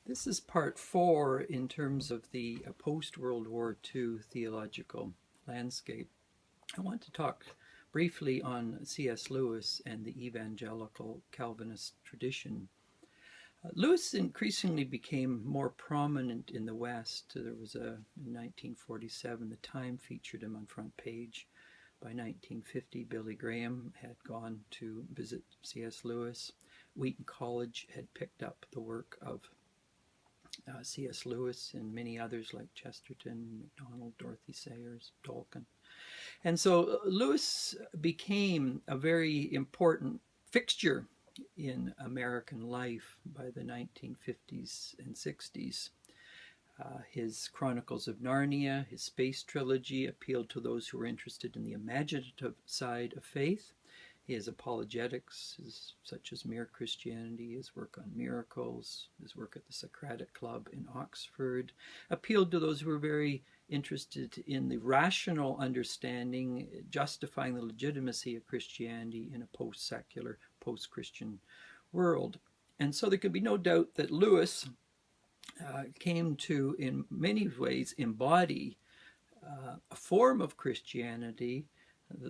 This is part 4 in terms of the post-World War II theological landscape. I want to talk briefly on C.S. Lewis and the evangelical Calvinist tradition. Lewis increasingly became more prominent in the West. There was in 1947, the Time featured him on front page. By 1950, Billy Graham had gone to visit C.S. Lewis. Wheaton College had picked up the work of C.S. Lewis and many others like Chesterton, MacDonald, Dorothy Sayers, Tolkien. And so Lewis became a very important fixture in American life by the 1950s and 60s. His Chronicles of Narnia, his Space Trilogy appealed to those who were interested in the imaginative side of faith. His apologetics, such as Mere Christianity, his work on miracles, his work at the Socratic Club in Oxford, appealed to those who were very interested in the rational understanding, justifying the legitimacy of Christianity in a post-secular, post-Christian world. And so there could be no doubt that Lewis came to, in many ways, embody a form of Christianity.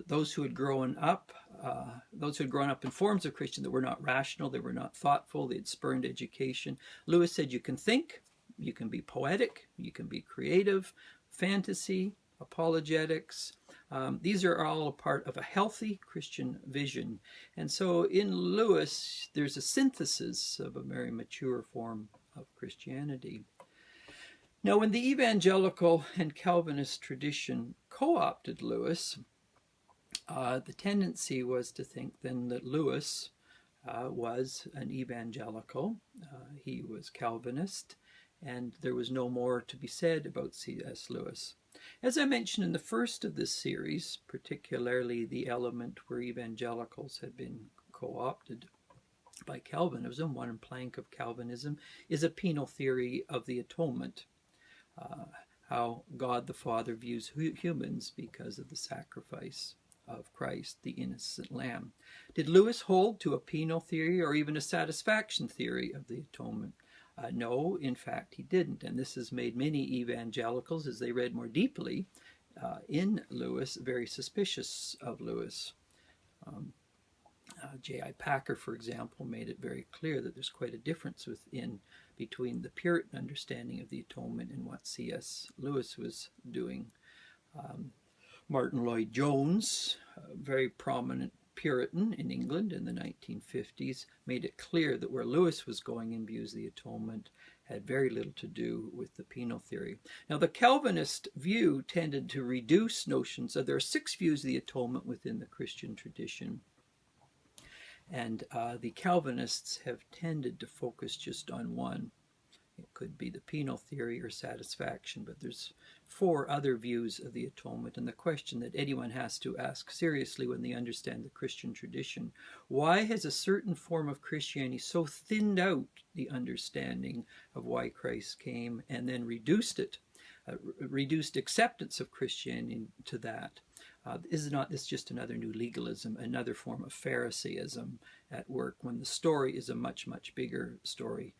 Those who had grown up in forms of Christian that were not rational, they were not thoughtful, they had spurned education. Lewis said you can think, you can be poetic, you can be creative, fantasy, apologetics. These are all a part of a healthy Christian vision. And so in Lewis, there's a synthesis of a very mature form of Christianity. Now, when the evangelical and Calvinist tradition co-opted Lewis, the tendency was to think then that Lewis was an evangelical, he was Calvinist, and there was no more to be said about C.S. Lewis. As I mentioned in the first of this series, particularly the element where evangelicals had been co-opted by Calvinism, one plank of Calvinism is a penal theory of the atonement, how God the Father views humans because of the sacrifice of Christ, the innocent lamb. Did Lewis hold to a penal theory or even a satisfaction theory of the atonement? No, in fact, he didn't. And this has made many evangelicals, as they read more deeply in Lewis, very suspicious of Lewis. J.I. Packer, for example, made it very clear that there's quite a difference between the Puritan understanding of the atonement and what C.S. Lewis was doing. Martin Lloyd-Jones, a very prominent Puritan in England in the 1950s, made it clear that where Lewis was going in views of the atonement had very little to do with the penal theory. Now, the Calvinist view tended to reduce notions of there are 6 views of the atonement within the Christian tradition, and the Calvinists have tended to focus just on one. It could be the penal theory or satisfaction, but there's 4 other views of the atonement. And the question that anyone has to ask seriously when they understand the Christian tradition, why has a certain form of Christianity so thinned out the understanding of why Christ came and then reduced acceptance of Christianity to that? Is not this just another new legalism, another form of Pharisaism at work when the story is a much, much bigger story?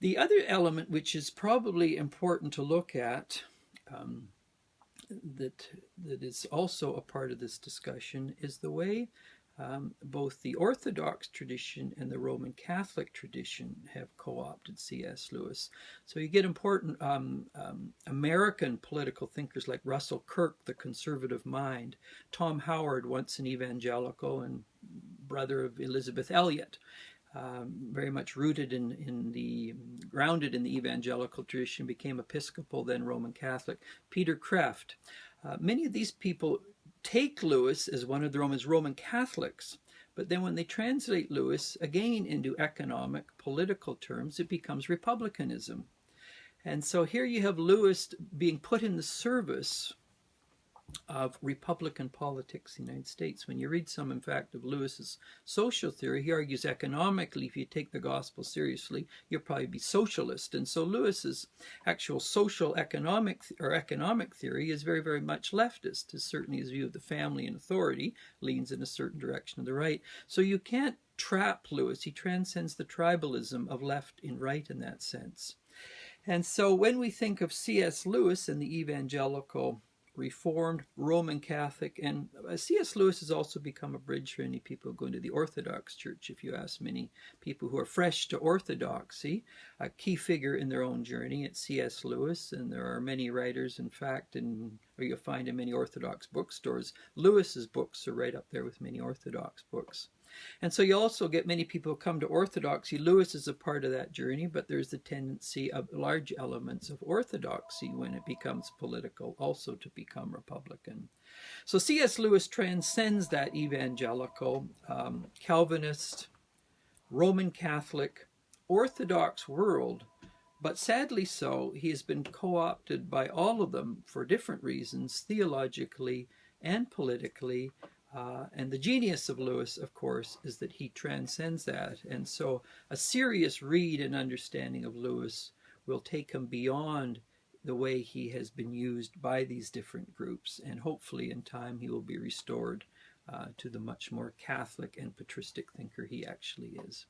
The other element which is probably important to look at that is also a part of this discussion is the way both the Orthodox tradition and the Roman Catholic tradition have co-opted C.S. Lewis. So you get important American political thinkers like Russell Kirk, the conservative mind, Tom Howard, once an evangelical and brother of Elizabeth Elliot, very much grounded in the evangelical tradition, became Episcopal, then Roman Catholic. Peter Kreeft. Many of these people take Lewis as one of the Roman Catholics, but then when they translate Lewis again into economic, political terms, it becomes republicanism. And so here you have Lewis being put in the service of Republican politics in the United States. When you read some, in fact, of Lewis's social theory, he argues economically, if you take the gospel seriously, you'll probably be socialist. And so Lewis's actual social economic theory is very, very much leftist. Certainly his view of the family and authority leans in a certain direction to the right. So you can't trap Lewis. He transcends the tribalism of left and right in that sense. And so when we think of C.S. Lewis and the evangelical, Reformed, Roman Catholic, and C.S. Lewis has also become a bridge for any people going to the Orthodox Church. If you ask many people who are fresh to Orthodoxy, a key figure in their own journey, it's C.S. Lewis, and there are many writers, in fact, or you'll find in many Orthodox bookstores, Lewis's books are right up there with many Orthodox books. And so you also get many people who come to Orthodoxy. Lewis is a part of that journey, but there's the tendency of large elements of Orthodoxy when it becomes political also to become Republican. So C.S. Lewis transcends that evangelical, Calvinist, Roman Catholic, Orthodox world, but sadly so, he has been co-opted by all of them for different reasons, theologically and politically. And the genius of Lewis, of course, is that he transcends that. And so a serious read and understanding of Lewis will take him beyond the way he has been used by these different groups. And hopefully in time he will be restored to the much more Catholic and patristic thinker he actually is.